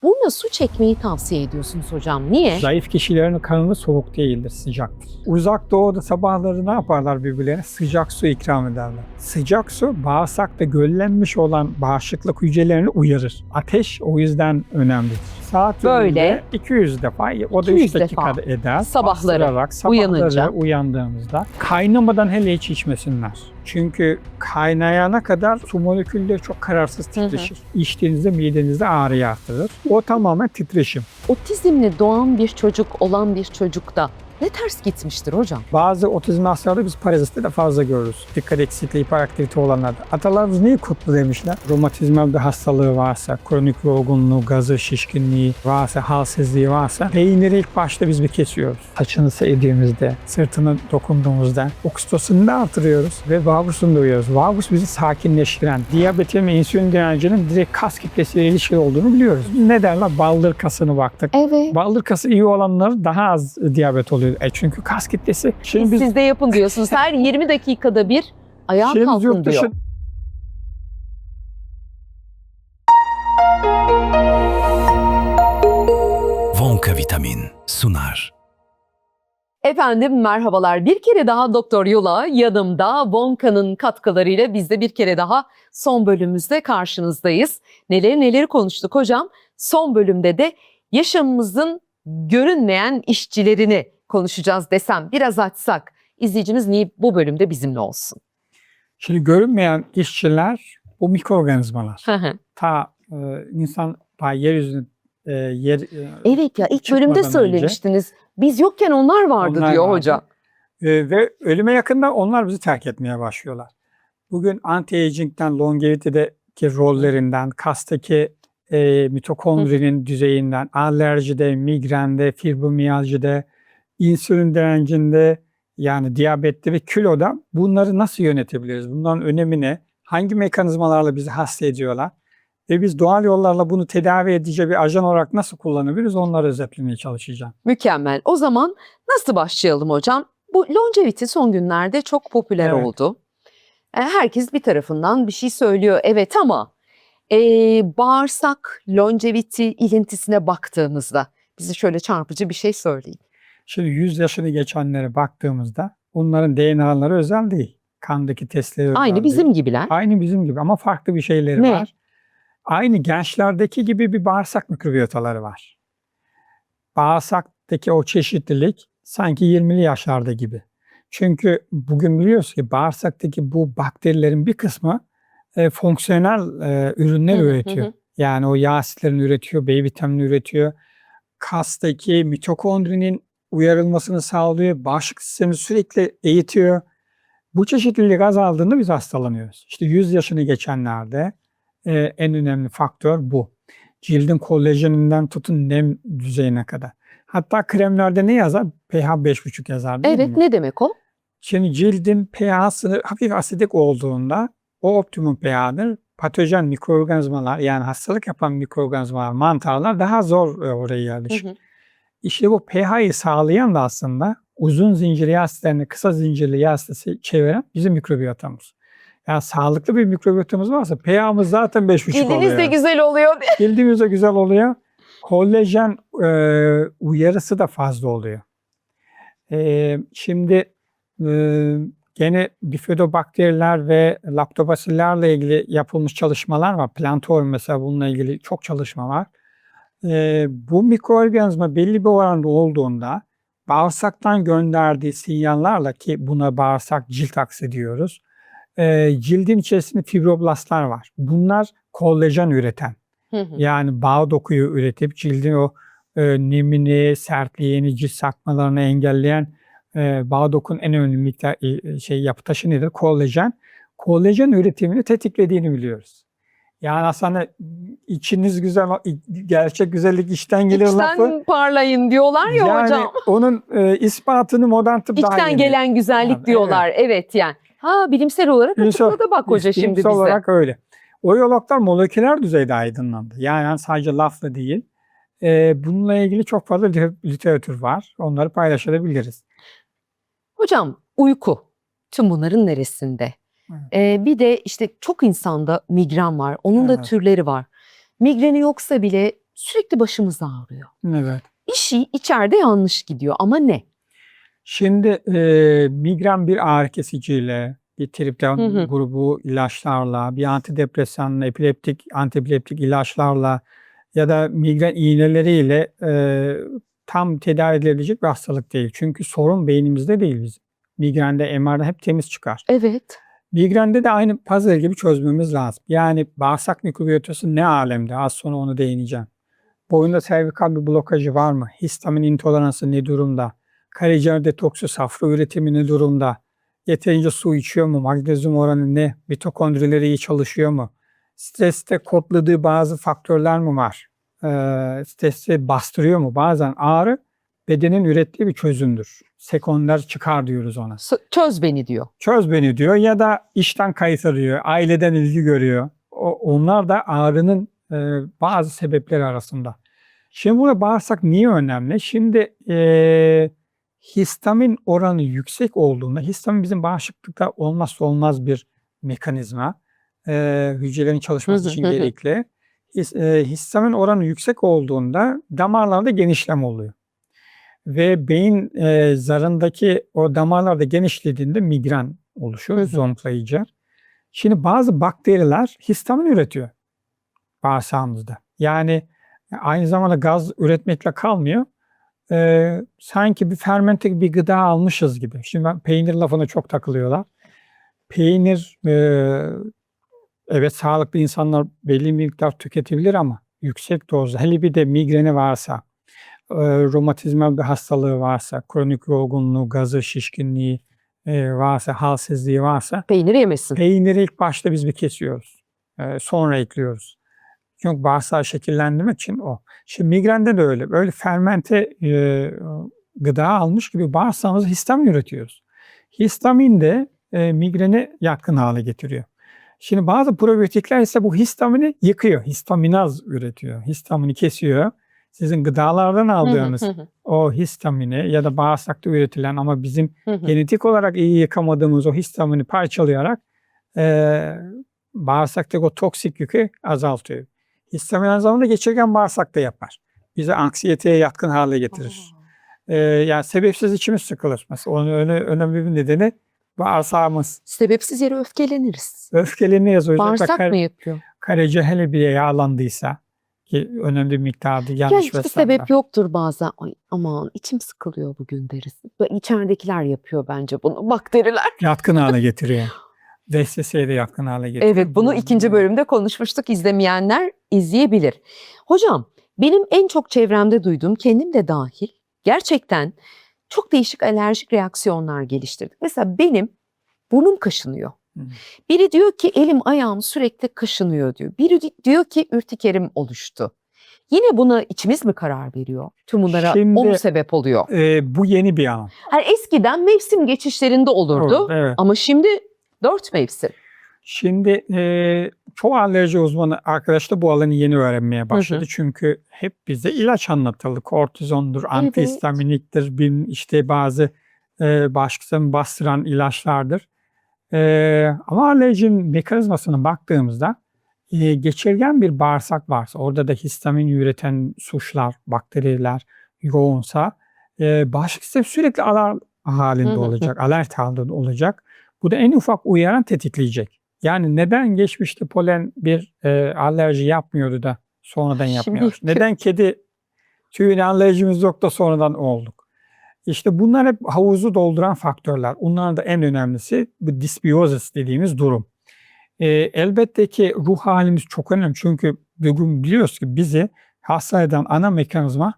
Buna su çekmeyi tavsiye ediyorsunuz hocam. Niye? Zayıf kişilerin kanı soğuk değildir, sıcaktır. Uzak doğuda sabahları ne yaparlar birbirlerine? Sıcak su ikram ederler. Sıcak su bağırsakta göllenmiş olan bağışıklık hücrelerini uyarır. Ateş o yüzden önemlidir. Saat Böyle 200 defa, o da 200 3 dakikada eder. Sabahları Bastırarak, sabahları uyanınca. uyandığımızda kaynamadan hele hiç içmesinler. Çünkü kaynayana kadar su molekülleri çok kararsız titreşir. İçtiğinizde midenizde ağrıyı artırır. O tamamen titreşim. Otizmli doğan bir çocuk, olan bir çocukta ne ters gitmiştir hocam? Bazı otizm hastalarda biz parazitte de fazla görürüz. Dikkat eksikliği, hiperaktivite olanlarda. Atalarımız neyi kutlu demişler? Romatizmal bir hastalığı varsa, kronik yorgunluğu, gazı, şişkinliği varsa, halsizliği varsa peyniri ilk başta biz bir kesiyoruz. Saçını sevdiğimizde, sırtını dokunduğumuzda oksitosinini de artırıyoruz ve vagusunu da uyuyoruz. Vagus bizi sakinleştiren, diyabetin ve insülin direncinin direkt kas kitlesiyle ilişkili olduğunu biliyoruz. Ne derler? Baldır kasını baktık. Evet. Baldır kası iyi olanlar daha az diyabet oluyor. Çünkü kas kitlesi. Şimdi Siz de yapın diyorsunuz. Her 20 dakikada bir ayağa kalkın diyor. Vonka Vitamin sunar. Efendim merhabalar. Bir kere daha Doktor Yola yanımda Vonka'nın katkılarıyla biz de bir kere daha son bölümümüzde karşınızdayız. Neleri konuştuk hocam? Son bölümde de yaşamımızın görünmeyen işçilerini konuşacağız desem, biraz açsak izleyicimiz niye bu bölümde bizimle olsun? Şimdi görünmeyen işçiler bu mikroorganizmalar. Ta insan yeryüzünde evet ya ilk çıkmadan bölümde önce söylemiştiniz. Biz yokken onlar vardı onlar diyor vardı. hocam. Ve ölüme yakında onlar bizi terk etmeye başlıyorlar. Bugün anti-aging'den, longevity'deki rollerinden, kastaki mitokondrinin düzeyinden, alerjide, migrende, fibromiyajide, insülin direncinde, yani diyabette ve kiloda bunları nasıl yönetebiliriz? Bunların önemi ne? Hangi mekanizmalarla bizi hasta ediyorlar? Ve biz doğal yollarla bunu tedavi edici bir ajan olarak nasıl kullanabiliriz? Onları özetlemeye çalışacağım. Mükemmel. O zaman nasıl başlayalım hocam? Bu longevity son günlerde çok popüler Evet. oldu. Herkes bir tarafından bir şey söylüyor. Evet ama bağırsak longevity ilintisine baktığımızda bize şöyle çarpıcı bir şey söyleyin. Şimdi 100 yaşını geçenlere baktığımızda bunların DNA'ları özel değil. Kandaki testleri özel Aynı değil. bizim gibiler. Aynı bizim gibi ama farklı bir şeyleri Ne? var. Aynı gençlerdeki gibi bir bağırsak mikrobiyotaları var. Bağırsaktaki o çeşitlilik sanki 20'li yaşlarda gibi. Çünkü bugün biliyoruz ki bağırsaktaki bu bakterilerin bir kısmı fonksiyonel ürünler üretiyor. Yani o yağ asitlerini üretiyor, B vitaminini üretiyor. Kastaki mitokondrinin uyarılmasını sağlıyor. Bağışıklık sistemini sürekli eğitiyor. Bu çeşitlilik azaldığında biz hastalanıyoruz. İşte 100 yaşını geçenlerde en önemli faktör bu. Cildin kolajeninden tutun nem düzeyine kadar. Hatta kremlerde ne yazar? pH 5,5 yazar değil mi? Evet, ne demek o? Şimdi cildin pH'sı hafif asidik olduğunda o optimum pH'dır. Patojen mikroorganizmalar, yani hastalık yapan mikroorganizmalar, mantarlar daha zor oraya yerleşir. İşte bu pH'yi sağlayan da aslında uzun zincirli yağ asitlerini kısa zincirli yağ asitleri çeviren bizim mikrobiyotamız. Yani sağlıklı bir mikrobiyotamız varsa pH'ımız zaten 5,5 oluyor. Cildiniz de güzel oluyor. Cildimiz de güzel oluyor. Kolajen uyarısı da fazla oluyor. Şimdi gene bifidobakteriler ve laktobasillerle ilgili yapılmış çalışmalar var. Plantorium mesela bununla ilgili çok çalışma var. Bu mikroorganizma belli bir oranda olduğunda bağırsaktan gönderdiği sinyallarla, ki buna bağırsak cilt aksı diyoruz, cildin içerisinde fibroblastlar var. Bunlar kolajen üreten, yani bağ dokuyu üretip cildin o nemini, sertliğini, cilt sarkmalarını engelleyen bağ dokunun en önemli miktar yapı taşı nedir? Kolajen. Kolajen üretimini tetiklediğini biliyoruz. Yani aslında içiniz güzel, gerçek güzellik içten gelir lafı. İçten parlayın diyorlar ya yani hocam. onun ispatını modern tıp daha İçten yeni. gelen güzellik Yani, diyorlar. Evet yani. Bilimsel olarak açıkladı bak hoca şimdi bilimsel bize. olarak öyle. Oyologlar moleküler düzeyde aydınlandı. Yani sadece lafla değil. Bununla ilgili çok fazla literatür var. Onları paylaşabiliriz. Hocam uyku tüm bunların neresinde? Bir de işte çok insanda migren var. Onun da Evet. türleri var. Migreni yoksa bile sürekli başımız ağrıyor. Evet. Bir şey içeride yanlış gidiyor ama ne? Şimdi migren bir ağrı kesiciyle, bir triptan Hı hı. grubu ilaçlarla, bir antidepresanla, antiepileptik ilaçlarla ya da migren iğneleriyle tam tedavi edilebilecek bir hastalık değil. Çünkü sorun beynimizde değil bizim. Migrende MR'da hep temiz çıkar. Evet. Migrende de aynı puzzle gibi çözmemiz lazım. Yani bağırsak mikrobiyotası ne alemde? Az sonra onu değineceğim. Boyunda servikal bir blokajı var mı? Histamin intoleransı ne durumda? Karaciğer detoksu, safra üretimi ne durumda? Yeterince su içiyor mu? Magnezyum oranı ne? Mitokondrileri iyi çalışıyor mu? Streste kodladığı bazı faktörler mi var? Stresi bastırıyor mu? Bazen ağrı bedenin ürettiği bir çözümdür. Sekonder çıkar diyoruz ona. Çöz beni diyor. Çöz beni diyor ya da işten kaytarıyor, aileden ilgi görüyor. Onlar da ağrının bazı sebepleri arasında. Şimdi burada bağırsak niye önemli? Şimdi histamin oranı yüksek olduğunda, histamin bizim bağışıklıkta olmazsa olmaz bir mekanizma. Hücrelerin çalışması için gerekli. Histamin oranı yüksek olduğunda damarlarda genişleme oluyor. Ve beyin zarındaki o damarlarda genişlediğinde migren oluşuyor, zonklayıcı. Şimdi bazı bakteriler histamin üretiyor bağırsağımızda. Yani aynı zamanda gaz üretmekle kalmıyor. Sanki bir fermente bir gıda almışız gibi. Şimdi ben peynir lafına çok takılıyorlar. Peynir evet sağlıklı insanlar belli bir miktar tüketebilir ama yüksek dozda. Hele bir de migreni varsa, romatizmal bir hastalığı varsa, kronik yorgunluğu, gazı, şişkinliği varsa, halsizliği varsa Peynir yemesin. peyniri ilk başta biz bir kesiyoruz. Sonra ekliyoruz. Çünkü bağırsağı şekillendirmek için o. Şimdi migrende de öyle. Böyle fermente gıda almış gibi bağırsağımızda histamin üretiyoruz. Histamin de migreni yatkın hale getiriyor. Şimdi bazı probiyotikler ise bu histamini yıkıyor. Histaminaz üretiyor. Histamini kesiyor. Sizin gıdalardan aldığınız o histamini ya da bağırsakta üretilen ama bizim genetik olarak iyi yıkamadığımız o histamini parçalayarak bağırsaktaki o toksik yükü azaltıyor. Histamin aynı zamanda geçirgen bağırsakta yapar. Bizi anksiyeteye yatkın hale getirir. Yani sebepsiz içimiz sıkılır. Mesela onun önemli bir nedeni bağırsağımız. Sebepsiz yere öfkeleniriz. Öfkeleniyoruz. Bağırsak mı yapıyor? Karaciğer hele bir yağlandıysa ki önemli bir miktarda Ya yanlış hiçbir beslenme. sebep yoktur bazen. Ay aman içim sıkılıyor bugün deriz. İçeridekiler yapıyor bence bunu. Bakteriler. Yatkın hale getiriyor. Vesveseye de yatkın hale getiriyor. Evet, bunu ikinci bölümde konuşmuştuk. İzlemeyenler izleyebilir. Hocam, benim en çok çevremde duyduğum, kendim de dahil, gerçekten çok değişik alerjik reaksiyonlar geliştirdik. Mesela benim burnum kaşınıyor. Biri diyor ki elim ayağım sürekli kaşınıyor diyor. Biri diyor ki ürtikerim oluştu. Yine buna içimiz mi karar veriyor? Tüm bunlara o mu sebep oluyor? Bu yeni bir an. Yani eskiden mevsim geçişlerinde olurdu Evet. ama şimdi 4 mevsim. Şimdi çoğu alerji uzmanı arkadaş da bu alanı yeni öğrenmeye başladı. Çünkü hep bize ilaç anlatıldı. Kortizondur, antihistaminiktir, işte bazı bağışıklığı bastıran ilaçlardır. Ama alerjinin mekanizmasına baktığımızda geçirgen bir bağırsak varsa, orada da histamin üreten suçlar, bakteriler yoğunsa bağışıklık sistemi sürekli alarm halinde olacak, alert halinde olacak. Bu da en ufak uyaran tetikleyecek. Yani neden geçmişte polen bir alerji yapmıyordu da sonradan yapmıyor? Neden kedi tüyüne alerjimiz yok da sonradan olduk? İşte bunlar hep havuzu dolduran faktörler. Onların da en önemlisi bu disbiyozis dediğimiz durum. Elbette ki ruh halimiz çok önemli. Çünkü bugün biliyoruz ki bizi hasta eden ana mekanizma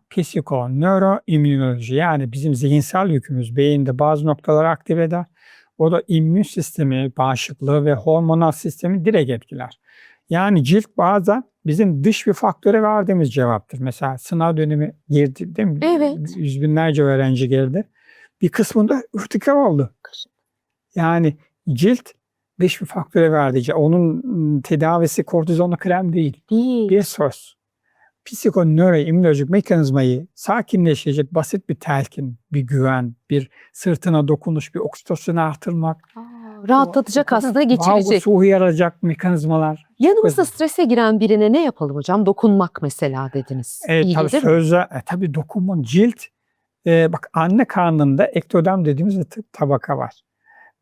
nöroimmünoloji. Yani bizim zihinsel yükümüz beyinde bazı noktaları aktive eder. O da immün sistemi, bağışıklığı ve hormonal sistemi direkt etkiler. Yani cilt bazen bizim dış bir faktöre verdiğimiz cevaptır. Mesela sınav dönemi girdi değil mi? Evet. Yüz binlerce öğrenci girdi. Bir kısmında ürtiker oldu. Yani cilt dış bir faktöre verdiği, onun tedavisi kortizonlu krem değil. Bir söz. Psikonöroimmünolojik mekanizmayı sakinleştirecek basit bir telkin, bir güven, bir sırtına dokunuş, bir oksitosini artırmak. Rahatlatacak, aslında geçirecek. Su uyaracak mekanizmalar. Yanımızda Hızlı. strese giren birine ne yapalım hocam? Dokunmak mesela dediniz. İyi Tabii gelir mi? sözler, tabii dokunma, cilt. Bak anne karnında ektoderm dediğimiz bir tabaka var.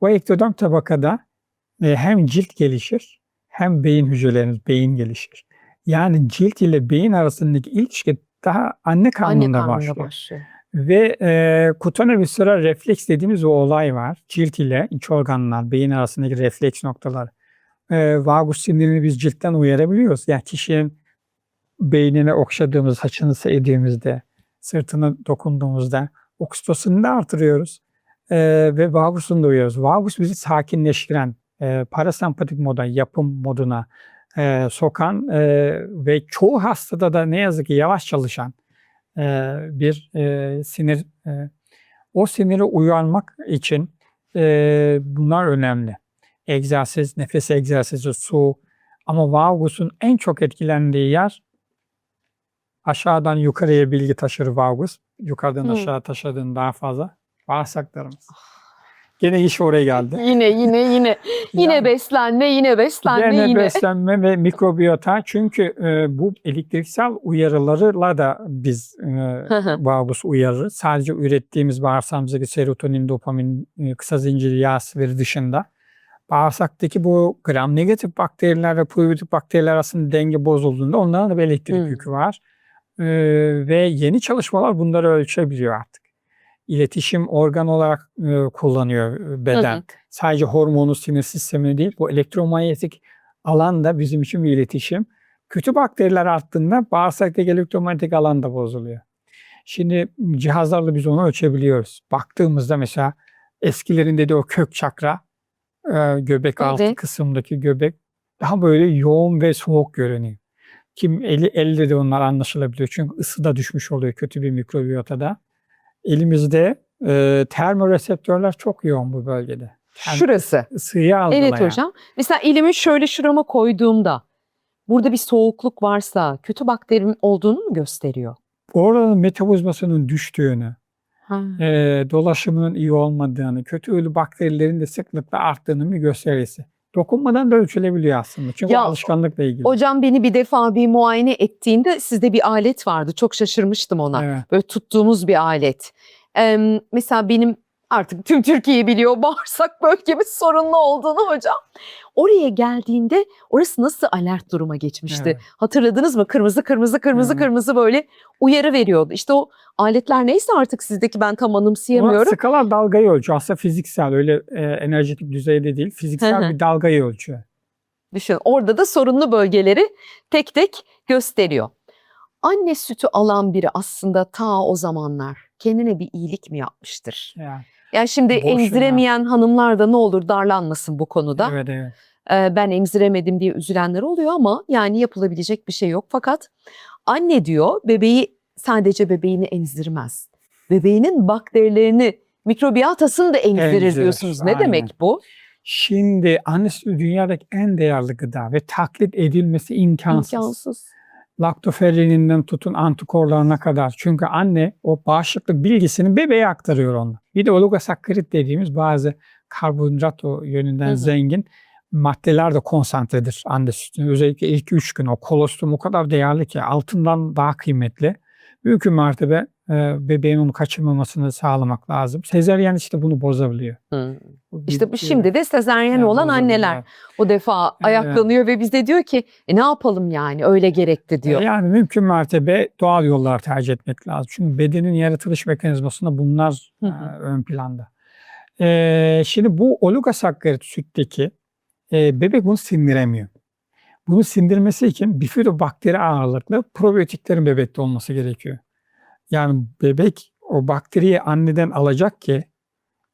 O ektoderm tabakada hem cilt gelişir hem beyin hücreleriniz, beyin gelişir. Yani cilt ile beyin arasındaki ilişki daha anne Anne karnında karnında başlıyor. başlıyor. Ve kutana visceral refleks dediğimiz o olay var. Cilt ile iç organlar, beyin arasındaki refleks noktalar. Vagus sinirini biz ciltten uyarabiliyoruz. Yani kişinin beynine okşadığımız, saçını sevdiğimizde, sırtına dokunduğumuzda oksitosinini de artırıyoruz. Ve vagusunu da uyarıyoruz. Vagus bizi sakinleştiren, parasempatik moda, yapım moduna sokan ve çoğu hastada da ne yazık ki yavaş çalışan bir sinir. O siniri uyarmak için bunlar önemli. Egzersiz, nefes egzersizi, su. Ama vagusun en çok etkilendiği yer aşağıdan yukarıya bilgi taşır vagus. Yukarıdan aşağı taşıdığın daha fazla bağırsaklarımız. Gene iş oraya geldi. Yine Yani beslenme, gene beslenme ve mikrobiyota, çünkü bu elektriksel uyarılarla da biz vagus uyarırız. Sadece ürettiğimiz bağırsağımızdaki serotonin, dopamin, kısa zincirli yağ asitleri dışında bağırsaktaki bu gram negatif bakteriler ve probiyotik bakteriler arasında denge bozulduğunda onların da bir elektrik yükü var. Ve yeni çalışmalar bunları ölçebiliyor artık. İletişim organ olarak kullanıyor beden. Sadece hormonu, sinir sistemini değil, bu elektromanyetik alan da bizim için bir iletişim. Kötü bakteriler arttığında bağırsaktaki elektromanyetik alan da bozuluyor. Şimdi cihazlarla biz onu ölçebiliyoruz. Baktığımızda mesela eskilerin dediği o kök çakra, göbek altı kısımdaki göbek daha böyle yoğun ve soğuk görünüyor. Elle de onlar anlaşılabiliyor. Çünkü ısı da düşmüş oluyor kötü bir mikrobiyotada. Elimizde termoreseptörler çok yoğun bu bölgede. Şurası. Isıyı algılayan. Evet hocam. Mesela elimi şöyle şurama koyduğumda burada bir soğukluk varsa kötü bakterim olduğunu mu gösteriyor? Oranın metabolizmasının düştüğünü, dolaşımının iyi olmadığını, kötü ölü bakterilerin de sıklıkla arttığını bir göstergesi. Dokunmadan da ölçülebiliyor aslında. Çünkü alışkanlıkla ilgili. Hocam beni bir defa bir muayene ettiğinde sizde bir alet vardı. Çok şaşırmıştım ona. Evet. Böyle tuttuğumuz bir alet. Mesela benim artık tüm Türkiye biliyor bağırsak bölgemiz sorunlu olduğunu hocam. Oraya geldiğinde orası nasıl alert duruma geçmişti? Evet. Hatırladınız mı? Kırmızı böyle uyarı veriyordu. İşte o aletler neyse artık sizdeki ben tam anımsayamıyorum. Skalar dalgayı ölçüyor. Aslında fiziksel, öyle enerjetik düzeyde değil. Fiziksel bir dalgayı ölçüyor. Düşün, orada da sorunlu bölgeleri tek tek gösteriyor. Anne sütü alan biri aslında ta o zamanlar kendine bir iyilik mi yapmıştır? Yani şimdi boşuna. Emziremeyen hanımlar da ne olur darlanmasın bu konuda. Evet, evet. Ben emziremedim diye üzülenler oluyor ama yani yapılabilecek bir şey yok. Fakat anne diyor sadece bebeğini emzirmez. Bebeğinin bakterilerini, mikrobiyotasını da emzirir diyorsunuz. Ne demek bu? Şimdi anne sütü dünyadaki en değerli gıda ve taklit edilmesi imkansız. Laktoferrininden tutun antikorlarına kadar. Çünkü anne o bağışıklık bilgisini bebeğe aktarıyor onunla. Bir de oligosakkarit dediğimiz bazı karbonhidrat yönünden zengin maddeler de konsantredir anne sütünün. Özellikle ilk 3 gün o kolostrum o kadar değerli ki altından daha kıymetli. Mümkün mertebe bebeğin onu kaçırmamasını sağlamak lazım. Sezaryen işte bunu bozabiliyor. İşte şimdi de sezaryen olan anneler o defa ayaklanıyor ve bize diyor ki ne yapalım yani öyle gerekti diyor. Yani mümkün mertebe doğal yollar tercih etmek lazım. Çünkü bedenin yaratılış mekanizmasında bunlar ön planda. Şimdi bu oligosakkarit sütteki bebek bunu sindiremiyor. Bunu sindirmesi için bifidobakteri ağırlıklı probiyotiklerin bebekte olması gerekiyor. Yani bebek o bakteriyi anneden alacak ki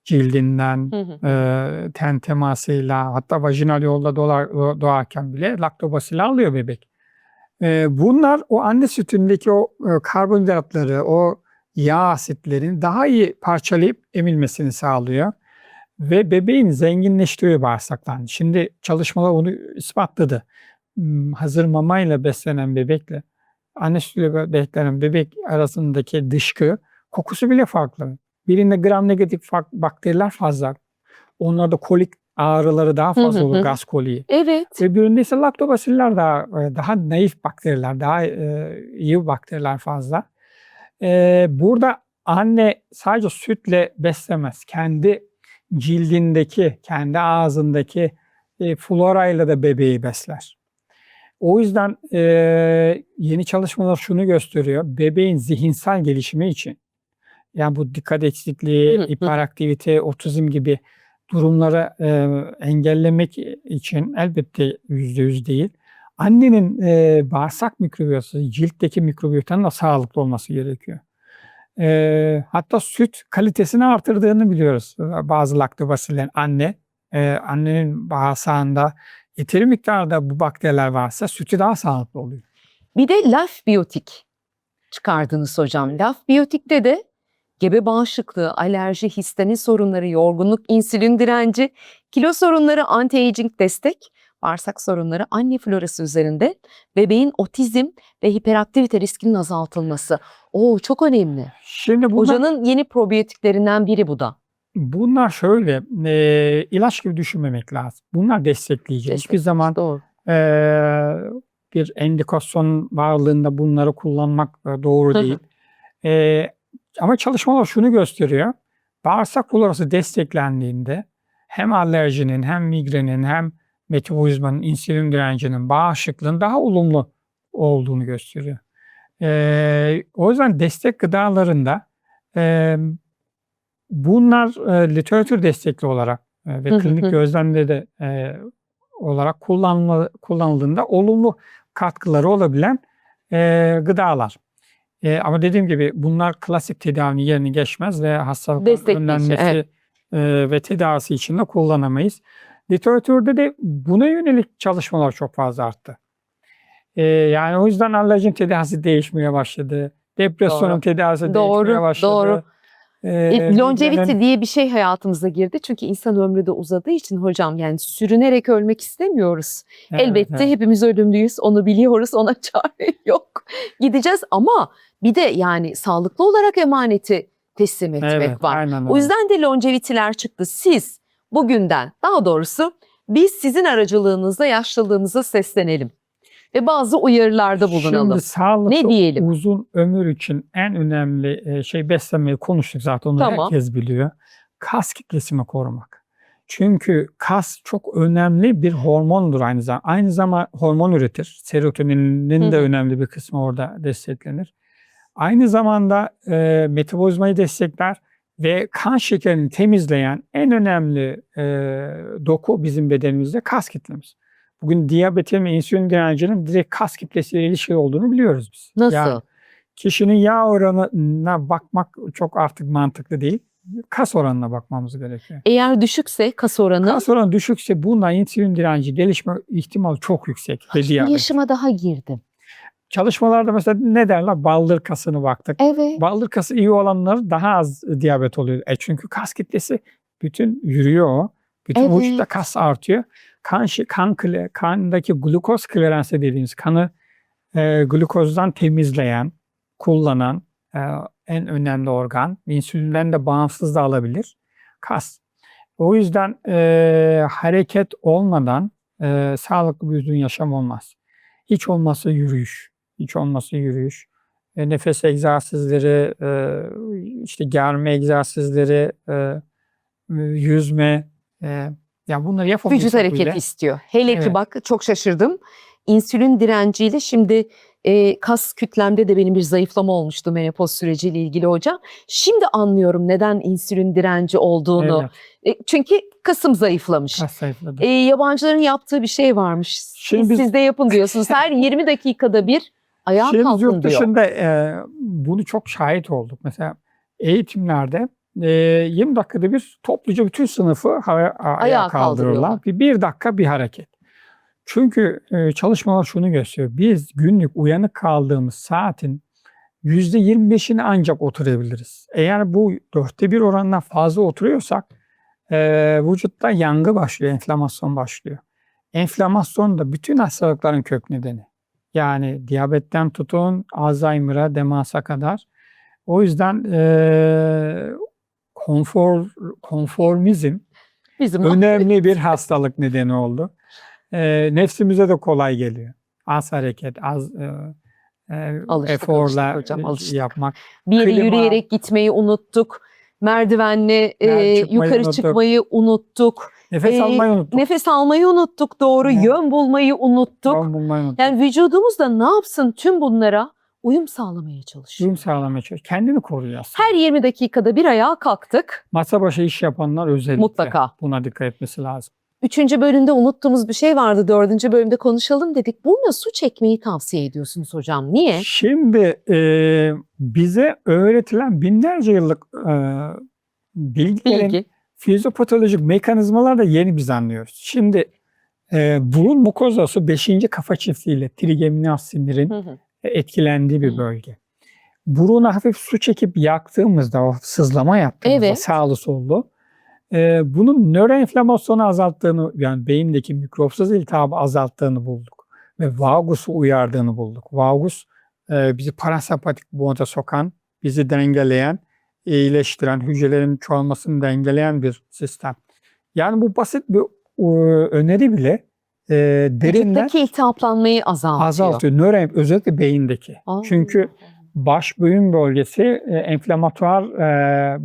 cildinden, ten temasıyla, hatta vajinal yolda doğarken bile laktobasili alıyor bebek. Bunlar o anne sütündeki o karbonhidratları, o yağ asitlerini daha iyi parçalayıp emilmesini sağlıyor. Ve bebeğin zenginleştiriyor bağırsaklarını. Şimdi çalışmalar onu ispatladı. Hazır mamayla beslenen bebekle anne sütüyle beslenen bebek arasındaki dışkı kokusu bile farklı. Birinde gram negatif bakteriler fazla. Onlarda kolik ağrıları daha Hı hı fazla olur, hı. gaz koliği. Evet. Öbüründe ise laktobasiller daha naif bakteriler, daha iyi bakteriler fazla. Burada anne sadece sütle beslemez. Kendi cildindeki, kendi ağzındaki florayla da bebeği besler. O yüzden yeni çalışmalar şunu gösteriyor. Bebeğin zihinsel gelişimi için, yani bu dikkat eksikliği, Hı hı. hiperaktivite, otizm gibi durumları engellemek için elbette %100 değil. Annenin bağırsak mikrobiyotası, ciltteki mikrobiyotanın da sağlıklı olması gerekiyor. Hatta süt kalitesini artırdığını biliyoruz. Bazı laktobasillerin annenin bağırsağında yeteri miktarda bu bakteriler varsa sütü daha sağlıklı oluyor. Bir de laf biyotik çıkardınız hocam. Laf biyotikte de gebe bağışıklığı, alerji, histamin sorunları, yorgunluk, insülin direnci, kilo sorunları, anti-aging destek, bağırsak sorunları, anne florası üzerinde bebeğin otizm ve hiperaktivite riskinin azaltılması. Oo, çok önemli. Şimdi Hocanın yeni probiyotiklerinden biri bu da. bunlar şöyle, ilaç gibi düşünmemek lazım. Bunlar destekleyici. Hiçbir zaman Doğru. bir endikasyon varlığında bunları kullanmak doğru Hı hı. değil. Ama çalışmalar şunu gösteriyor. Bağırsak florası desteklendiğinde hem alerjinin, hem migrenin, hem metabolizmanın, insülin direncinin, bağışıklığın daha olumlu olduğunu gösteriyor. O yüzden destek gıdalarında bunlar literatür destekli olarak ve Hı hı klinik hı. gözlemde de olarak kullanıldığında olumlu katkıları olabilen gıdalar. Ama dediğim gibi bunlar klasik tedavinin yerini geçmez ve hastalıkların Destekleyici, önlenmesi ve tedavisi için de kullanamayız. Literatürde de buna yönelik çalışmalar çok fazla arttı. Yani o yüzden alerjinin tedavisi değişmeye başladı. Depresyonun Doğru. tedavisi Doğru, değişmeye başladı. doğru. Longevity Migrenin- diye bir şey hayatımıza girdi. Çünkü insan ömrü de uzadığı için hocam, yani sürünerek ölmek istemiyoruz. Elbette Evet. hepimiz ölümlüyüz, onu biliyoruz, ona çare yok. Gideceğiz ama bir de yani sağlıklı olarak emaneti teslim etmek Evet, var. aynen O öyle. yüzden de longevity'ler çıktı. Siz bugünden, daha doğrusu biz sizin aracılığınızla yaşlılığımıza seslenelim ve bazı uyarılarda bulunalım. Şimdi sağlıklı Ne diyelim? uzun ömür için en önemli şey beslenmeyi konuştuk zaten, onu Tamam. herkes biliyor. Kas kitlesini korumak. Çünkü kas çok önemli bir hormondur aynı zamanda. Aynı zamanda hormon üretir. Serotoninin de önemli bir kısmı orada desteklenir. Aynı zamanda metabolizmayı destekler ve kan şekerini temizleyen en önemli doku bizim bedenimizde kas kitlemiz. Bugün diyabetin ve insülin direncinin direkt kas kitlesiyle ilişkili olduğunu biliyoruz biz. Nasıl? Yani kişinin yağ oranına bakmak çok artık mantıklı değil. Kas oranına bakmamız gerekiyor. Eğer düşükse kas oranı, Kas oranı düşükse bundan insülin direnci gelişme ihtimali çok yüksek. Ve bir diyabet. yaşıma daha girdim. Çalışmalarda mesela ne derler? Baldır kasını baktık. Evet. Baldır kası iyi olanlar daha az diyabet oluyor. Çünkü kas kitlesi bütün yürüyor o. Bütün Evet. vücutta kas artıyor. Kandaki glukoz kleransı dediğimiz kanı glukozdan temizleyen, kullanan en önemli organ. İnsülinden de bağımsız da alabilir. Kas. O yüzden hareket olmadan sağlıklı bir uzun yaşam olmaz. Hiç olmazsa yürüyüş. Hiç olmazsa yürüyüş. Nefes egzersizleri, işte germe egzersizleri, yüzme. Yani bunları yapabilsek Vücut hareketi bile. istiyor. Hele ki Evet. bak, çok şaşırdım. İnsülin direnciyle şimdi kas kütlemde de benim bir zayıflama olmuştu menopoz süreciyle ilgili hocam. Şimdi anlıyorum neden insülin direnci olduğunu. Evet, Çünkü kasım zayıflamış. kas zayıfladı. Yabancıların yaptığı bir şey varmış. Şimdi biz- Siz de yapın diyorsunuz. Her 20 dakikada bir ayağa Şimdi biz kalkın yurt diyor. dışında bunu çok şahit olduk. Mesela eğitimlerde 20 dakikada bir topluca bütün sınıfı ayağa kaldırırlar. Bir dakika bir hareket. Çünkü çalışmalar şunu gösteriyor. Biz günlük uyanık kaldığımız saatin %25'ini ancak oturabiliriz. Eğer bu 1/4 oranından fazla oturuyorsak vücutta yangı başlıyor, enflamasyon başlıyor. Enflamasyon da bütün hastalıkların kök nedeni. Yani diyabetten tutun Alzheimer'a, demansa kadar. O yüzden konformizm Bizim önemli bir hastalık nedeni oldu. Nefsimize de kolay geliyor. Az hareket, az Alıştık eforla hocam, alıştık. yapmak. Bir yere Klima- yürüyerek gitmeyi unuttuk. Merdivenle Çıkmayı yukarı unuttuk. çıkmayı unuttuk. Nefes almayı unuttuk. Nefes almayı unuttuk, doğru. Evet. Yön bulmayı unuttuk. Yön bulmayı unuttuk. Yani vücudumuz da ne yapsın, tüm bunlara uyum sağlamaya çalışıyor. Uyum sağlamaya çalışıyor. Kendini koruyor aslında. Her 20 dakikada bir ayağa kalktık. Masa başı iş yapanlar özellikle Mutlaka. buna dikkat etmesi lazım. 3. bölümde unuttuğumuz bir şey vardı. 4. bölümde konuşalım dedik. Bununla su çekmeyi tavsiye ediyorsunuz hocam. Niye? Şimdi bize öğretilen binlerce yıllık bilgilerin Bilgi. fizyopatolojik mekanizmalar da yeni biz anlıyoruz. Şimdi burun mukozası 5. kafa çiftliğiyle trigeminal sinirin Hı hı. etkilendiği bir Hı. bölge. Buruna hafif su çekip yaktığımızda, o sızlama yaptığımızda Evet. sağlı sollu bunun nöroenflamasyonu azalttığını, yani beyindeki mikropsuz iltihabı azalttığını bulduk. Ve vagusu uyardığını bulduk. Vagus bizi parasempatik moda sokan, bizi dengeleyen, iyileştiren, hücrelerin çoğalmasını dengeleyen bir sistem. Yani bu basit bir öneri bile derinden Vücuttaki iltihaplanmayı azaltıyor. özellikle beyindeki. Aa. Çünkü baş boyun bölgesi enflamatuar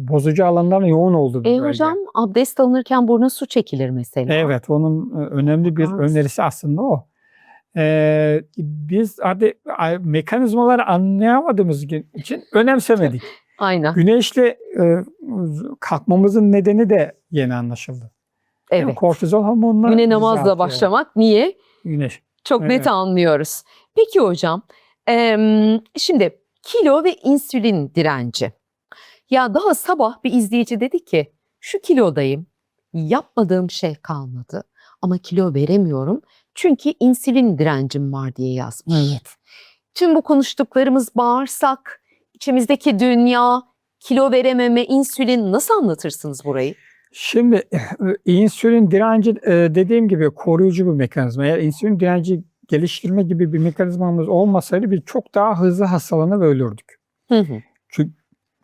bozucu alanların yoğun olduğu bir bölge. Hocam abdest alınırken burnuna su çekilir mesela. Evet, onun önemli bir Aa. önerisi aslında o. Biz mekanizmaları anlayamadığımız için önemsemedik. Aynen. Güneşle kalkmamızın nedeni de yeni anlaşıldı. Yani Evet. kortizol hormonunu Güne bizi namazla artırıyor. başlamak. Niye? Güneş. Çok net Evet. anlıyoruz. Peki hocam, şimdi kilo ve insülin direnci. Ya daha sabah bir izleyici dedi ki, şu kilodayım, yapmadığım şey kalmadı ama kilo veremiyorum çünkü insülin direncim var diye yazmış. Evet. Tüm bu konuştuklarımız bağırsak, içimizdeki dünya, kilo verememe, insülin, nasıl anlatırsınız burayı? Şimdi insülin direnci dediğim gibi koruyucu bir mekanizma. Eğer insülin direnci geliştirme gibi bir mekanizmamız olmasaydı biz çok daha hızlı hastalanıp ölürdük. Hı hı.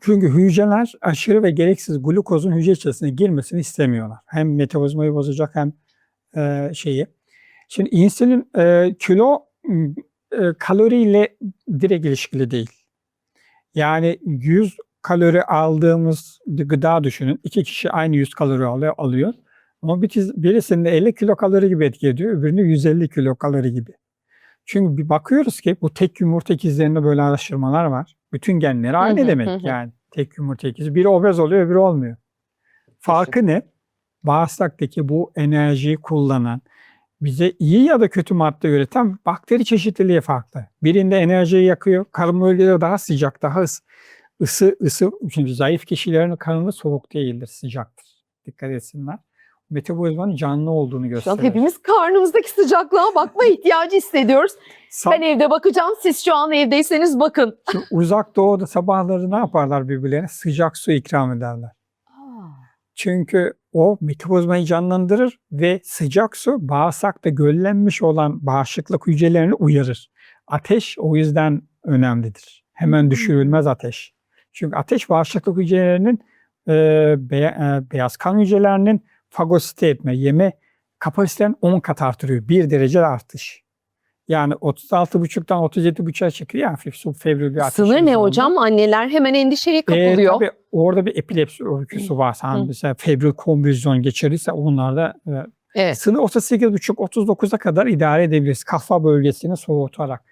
Çünkü hücreler aşırı ve gereksiz glukozun hücre içerisine girmesini istemiyorlar. Hem metabolizmayı bozacak hem şeyi. Şimdi insülin kilo kaloriyle direkt ilişkili değil. Yani 100 kalori aldığımız bir gıda düşünün. 2 kişi aynı 100 kalori alıyor. Ama birisinde 50 kilokalori gibi etki ediyor, öbüründe 150 kilokalori gibi. Çünkü bir bakıyoruz ki bu tek yumurta ikizlerinde böyle araştırmalar var. Bütün genleri aynı Hı hı, demek hı hı. yani. Tek yumurta ikizi. Biri obez oluyor, öbürü olmuyor. Farkı ne? Bağırsaktaki bu enerjiyi kullanan, bize iyi ya da kötü madde üreten bakteri çeşitliliği farklı. Birinde enerjiyi yakıyor, karın bölgeleri daha sıcak, daha ısı. Çünkü zayıf kişilerin karnı soğuk değildir, sıcaktır. Dikkat etsinler. Metabolizmanın canlı olduğunu Şu an gösterir. hepimiz karnımızdaki sıcaklığa bakma ihtiyacı hissediyoruz. Ben evde bakacağım, siz şu an evdeyseniz bakın. Şimdi uzak doğuda sabahları ne yaparlar birbirlerine? Sıcak su ikram ederler. Çünkü o metabolizmayı canlandırır ve sıcak su bağırsakta göllenmiş olan bağışıklık hücrelerini uyarır. Ateş o yüzden önemlidir. Hemen düşürülmez ateş. Çünkü ateş bağışıklık hücrelerinin beyaz kan hücrelerinin fagosite etme, yeme kapasitelerini 10 kat artırıyor. 1 derece artış. Yani 36,5'tan 37,5'a çıkıyor ya, hafif subfebril bir ateş. Sınır ne hocam? Anneler hemen endişeye kapılıyor. Tabii orada bir epilepsi öyküsü varsa, hani mesela febril konvülsyon geçirirse onlarda Evet. sınır 38,5-39'a kadar idare edebiliriz. Kafa bölgesini soğutarak.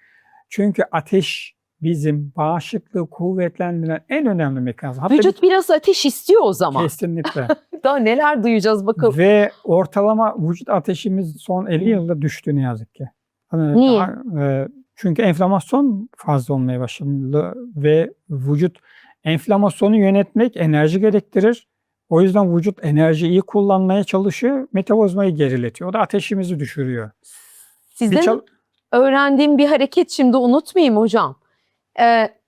Çünkü ateş bizim bağışıklığı kuvvetlendiren en önemli mekanizma. Hatta Vücut biraz ateş istiyor o zaman. kesinlikle. Daha neler duyacağız bakalım. Ve ortalama vücut ateşimiz son 50 yılda düştü ne yazık ki. Hani Niye? Çünkü enflamasyon fazla olmaya başladı ve vücut enflamasyonu yönetmek enerji gerektirir. O yüzden vücut enerjiyi iyi kullanmaya çalışıyor, metabolizmayı geriletiyor. O da ateşimizi düşürüyor. Sizden öğrendiğim bir hareket şimdi unutmayayım hocam.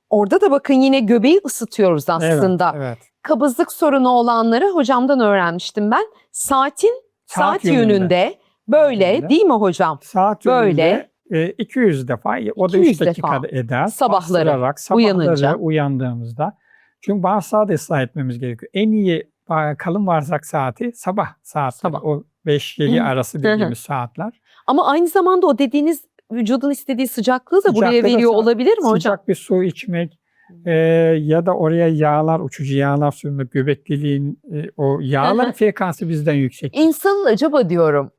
Orada da bakın yine göbeği ısıtıyoruz aslında. Evet. Kabızlık sorunu olanları hocamdan öğrenmiştim ben. Saat Saat yönünde böyle yönünde. değil mi hocam? Saat Böyle. yönünde 200 defa, o da 200 3 dakikada defa. eder. Sabahları, Bastırarak, uyanınca. uyandığımızda. Çünkü bağırsağı da ıslah etmemiz gerekiyor. En iyi kalın bağırsak saati sabah saat. Sabah. O 5-7 arası dediğimiz saatler. Ama aynı zamanda o dediğiniz vücudun istediği sıcaklığı da buraya Sıcaklığı da veriyor olabilir mi hocam? Sıcak bir su içmek ya da oraya yağlar, uçucu yağlar sürmek, göbek deliğin o yağların frekansı bizden yüksek. İnsanın acaba diyorum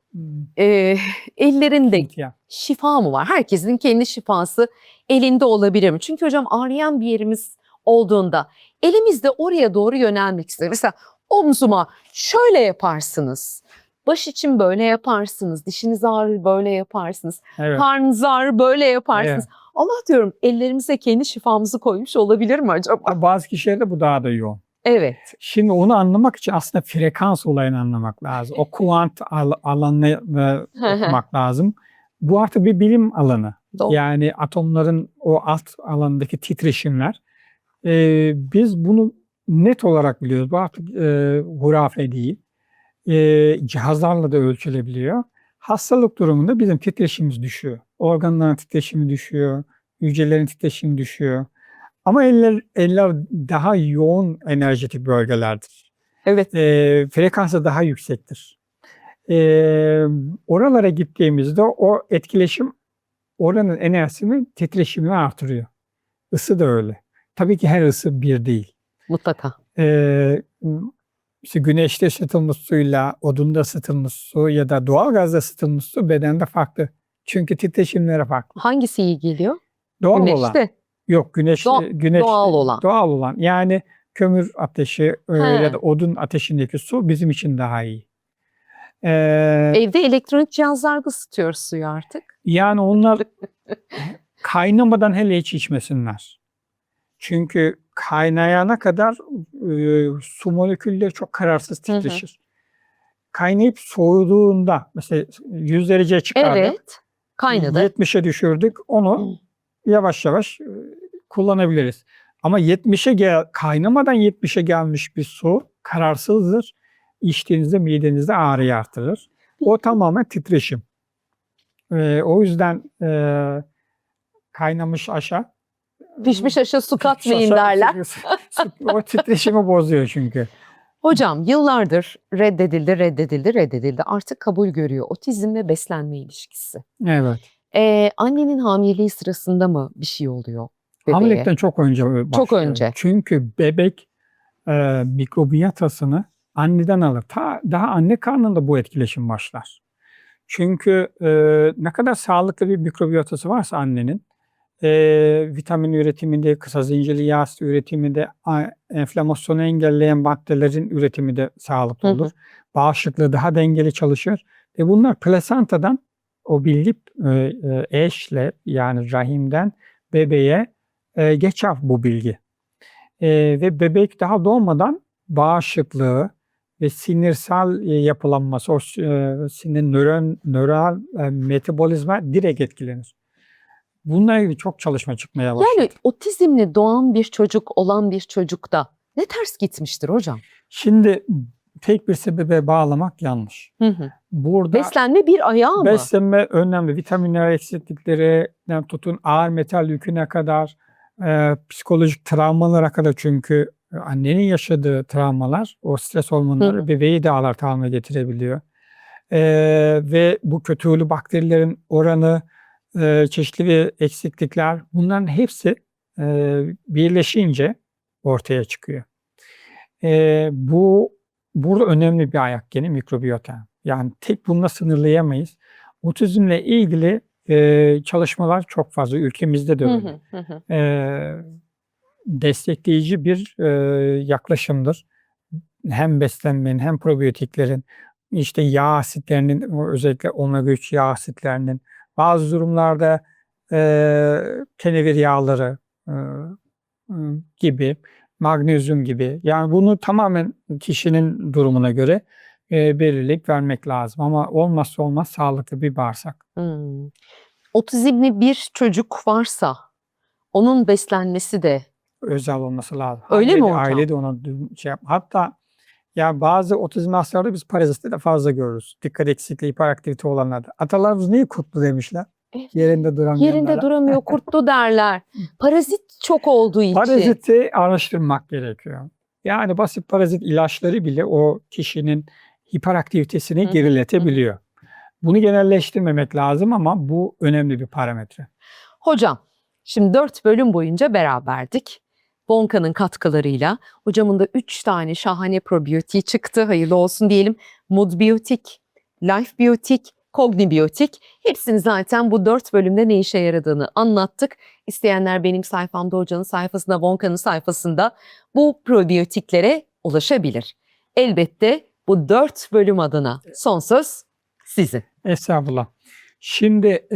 ellerinde Ya. şifa mı var? Herkesin kendi şifası elinde olabilir mi? Çünkü hocam ağrıyan bir yerimiz olduğunda elimizde oraya doğru yönelmek ister. Mesela omzuma şöyle yaparsınız. Baş için böyle yaparsınız. Dişiniz ağrır böyle yaparsınız. Evet. Karnınız ağrır böyle yaparsınız. Evet. Allah diyorum ellerimize kendi şifamızı koymuş olabilir mi acaba? Bazı kişilerde bu daha da yoğun. Evet. Şimdi onu anlamak için aslında frekans olayını anlamak lazım. O kuant alanını okumak lazım. Bu artık bir bilim alanı. Doğru. Yani atomların o alt alandaki titreşimler. Biz bunu net olarak biliyoruz. Bu artık hurafe değil. Cihazlarla da ölçülebiliyor. Hastalık durumunda bizim titreşimimiz düşüyor. Organların titreşimi düşüyor. Hücrelerin titreşimi düşüyor. Ama eller daha yoğun enerjetik bölgelerdir. Evet. Frekansı daha yüksektir. Oralara gittiğimizde o etkileşim oranın enerjisini, titreşimini artırıyor. Isı da öyle. Tabii ki her ısı bir değil. Mutlaka. İşte güneşte ısıtılmış suyla, odunda ısıtılmış su ya da doğalgazda ısıtılmış su bedende farklı. Çünkü titreşimleri farklı. Hangisi iyi geliyor? Doğal Güneşte. olan. Yok güneş Doğal olan. Doğal olan. Yani kömür ateşi ya da odun ateşindeki su bizim için daha iyi. Evde elektronik cihazlarla ısıtıyoruz suyu artık. Yani onlar kaynamadan hele hiç içmesinler. Çünkü kaynayana kadar su molekülleri çok kararsız titreşir. Kaynayıp soğuduğunda mesela 100 dereceye çıkardık. Evet. Kaynadı. 70'e düşürdük. Onu yavaş yavaş kullanabiliriz. Ama kaynamadan 70'e gelmiş bir su kararsızdır. İçtiğinizde midenizde ağrıyı artırır. O tamamen titreşim. O yüzden kaynamış aşa Pişmiş aşa su katmayın derler. O titreşimi bozuyor çünkü. Hocam yıllardır reddedildi. Artık kabul görüyor. Otizm ve beslenme ilişkisi. Evet. Annenin hamileliği sırasında mı bir şey oluyor bebeğe? Hamilelikten çok önce başlıyor. Çok önce. Çünkü bebek mikrobiyotasını anneden alır. Daha anne karnında bu etkileşim başlar. Çünkü ne kadar sağlıklı bir mikrobiyotası varsa annenin vitamin üretiminde, kısa zincirli yağ asidi üretiminde, enflamasyonu engelleyen bakterilerin üretimi de sağlıklı olur. Bağışıklığı daha dengeli çalışır. Bunlar plasantadan o bilgi eşle yani rahimden bebeğe geçer bu bilgi. Ve bebek daha doğmadan bağışıklığı ve sinirsel yapılanması, o nöral metabolizma direkt etkilenir. Bununla ilgili çok çalışma çıkmaya başladı. Yani otizmle doğan bir çocuk olan bir çocukta ne ters gitmiştir hocam? Şimdi tek bir sebebe bağlamak yanlış. Burada beslenme bir ayağı mı? Beslenme önemli. Vitaminler eksikliklerinden tutun ağır metal yüküne kadar, psikolojik travmalara kadar çünkü annenin yaşadığı travmalar, o stres hormonları bebeği de ağır haline getirebiliyor. Ve bu kötü huylu bakterilerin oranı, çeşitli bir eksiklikler bunların hepsi birleşince ortaya çıkıyor. Burada önemli bir ayak gene mikrobiyota. Yani tek bununla sınırlayamayız. Otizmle ilgili çalışmalar çok fazla. Ülkemizde de öyle. Destekleyici bir yaklaşımdır. Hem beslenmenin hem probiyotiklerin, işte yağ asitlerinin, özellikle omega 3 yağ asitlerinin, bazı durumlarda kenevir yağları gibi, magnezyum gibi. Yani bunu tamamen kişinin durumuna göre belirleyip vermek lazım. Ama olmazsa olmaz sağlıklı bir bağırsak. Otizmli bir çocuk varsa onun beslenmesi de özel olması lazım. Öyle mi hocam? Aile de ona şey yap. Hatta ya bazı otizm hastalarda biz parazitte de fazla görürüz. Dikkat eksikliği, hiperaktivite olanlarda. Atalarımız niye kurtlu demişler? Yerinde duramayanlara. Yerinde duramıyor, kurtlu derler. Parazit çok olduğu için. Paraziti araştırmak gerekiyor. Yani basit parazit ilaçları bile o kişinin hiperaktivitesini Hı. geriletebiliyor. Bunu genelleştirmemek lazım ama bu önemli bir parametre. Hocam, şimdi 4 bölüm boyunca beraberdik. Vonka'nın katkılarıyla hocamın da 3 tane şahane probiyotiği çıktı. Hayırlı olsun diyelim. Mood Biyotik, Life Biyotik, Kognibiyotik. Hepsini zaten bu 4 bölümde ne işe yaradığını anlattık. İsteyenler benim sayfamda, hocanın sayfasında, Vonka'nın sayfasında bu probiyotiklere ulaşabilir. Elbette bu 4 bölüm adına son söz sizin. Estağfurullah. Şimdi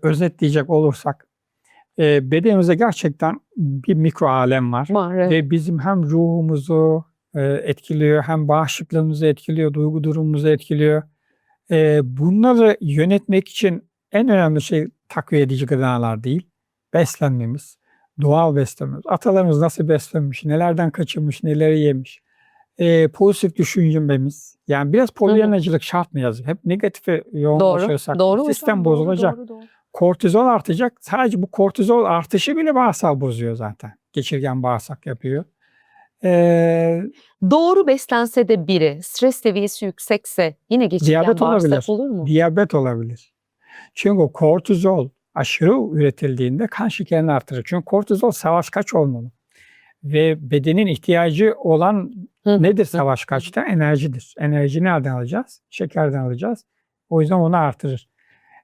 özetleyecek olursak bedenimizde gerçekten bir mikro alem var. Ve bizim hem ruhumuzu etkiliyor, hem bağışıklığımızı etkiliyor, duygu durumumuzu etkiliyor. Bunları yönetmek için en önemli şey takviye edici gıdalar değil, beslenmemiz, doğal beslenmemiz. Atalarımız nasıl beslenmiş, nelerden kaçırmış, neleri yemiş. Pozitif düşünmemiz. Yani biraz polyanacılık şart mı yazık? Hep negatife yoğunlaşırsak Doğru sistem hocam, bozulacak. Doğru. Kortizol artacak. Sadece bu kortizol artışı bile bağırsağı bozuyor zaten. Geçirgen bağırsak yapıyor. Doğru beslense de biri stres seviyesi yüksekse yine geçirgen Diyabet bağırsak olabilir. olur mu? Diyabet olabilir. Çünkü o kortizol aşırı üretildiğinde kan şekerini artırır. Çünkü kortizol savaş kaç olmalı. Ve bedenin ihtiyacı olan nedir savaş kaçta? Enerjidir. Enerji nereden alacağız? Şekerden alacağız. O yüzden onu artırır.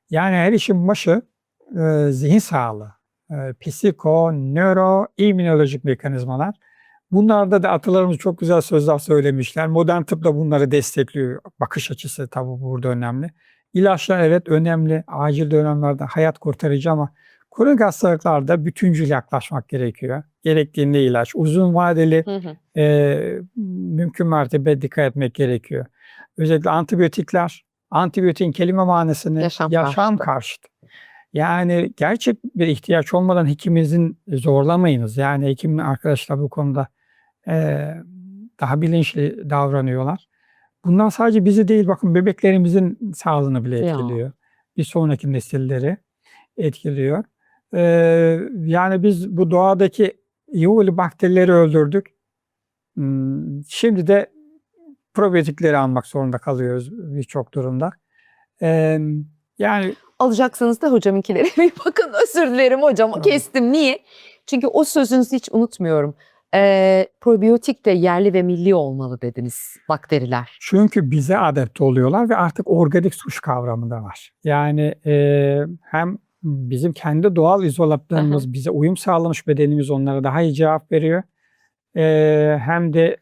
Yani her işin başı zihin sağlığı, psiko, nöro, immünolojik mekanizmalar. Bunlarda da atalarımız çok güzel sözler söylemişler. Modern tıp da bunları destekliyor. Bakış açısı tabii burada önemli. İlaçlar evet önemli. Acil dönemlerde hayat kurtarıcı ama kronik hastalıklarda bütüncül yaklaşmak gerekiyor. Gerektiğinde ilaç. Uzun vadeli mümkün mertebe dikkat etmek gerekiyor. Özellikle antibiyotikler. Antibiyotiğin kelime manasını yaşam karşıtı. Yani gerçek bir ihtiyaç olmadan hekimimizin zorlamayınız. Yani hekim arkadaşlar bu konuda daha bilinçli davranıyorlar. Bundan sadece bizi değil bakın bebeklerimizin sağlığını bile etkiliyor. Bir sonraki nesilleri etkiliyor. Yani biz bu doğadaki iyi bakterileri öldürdük. Şimdi de probiyotikleri almak zorunda kalıyoruz birçok durumda. Yani alacaksanız da hocamınkileri bir bakın, özür dilerim hocam, kestim. Niye? Çünkü o sözünüzü hiç unutmuyorum. Probiyotik de yerli ve milli olmalı dediniz, bakteriler. Çünkü bize adapte oluyorlar ve artık organik suç kavramı da var. Yani hem bizim kendi doğal izolatlarımız bize uyum sağlamış, bedenimiz onlara daha iyi cevap veriyor. Hem de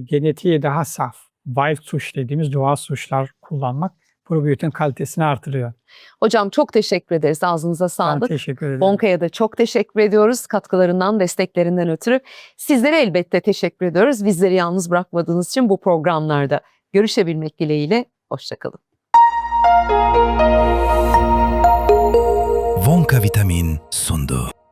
genetiği daha saf, wild suç dediğimiz doğal suçlar kullanmak probiyotin kalitesini artırıyor. Hocam çok teşekkür ederiz. Ağzınıza sağlık. Ben teşekkür ederim. Vonka'ya da çok teşekkür ediyoruz. Katkılarından, desteklerinden ötürü. Sizlere elbette teşekkür ediyoruz. Bizleri yalnız bırakmadığınız için bu programlarda görüşebilmek dileğiyle. Hoşça kalın. Vonka Vitamin sundu.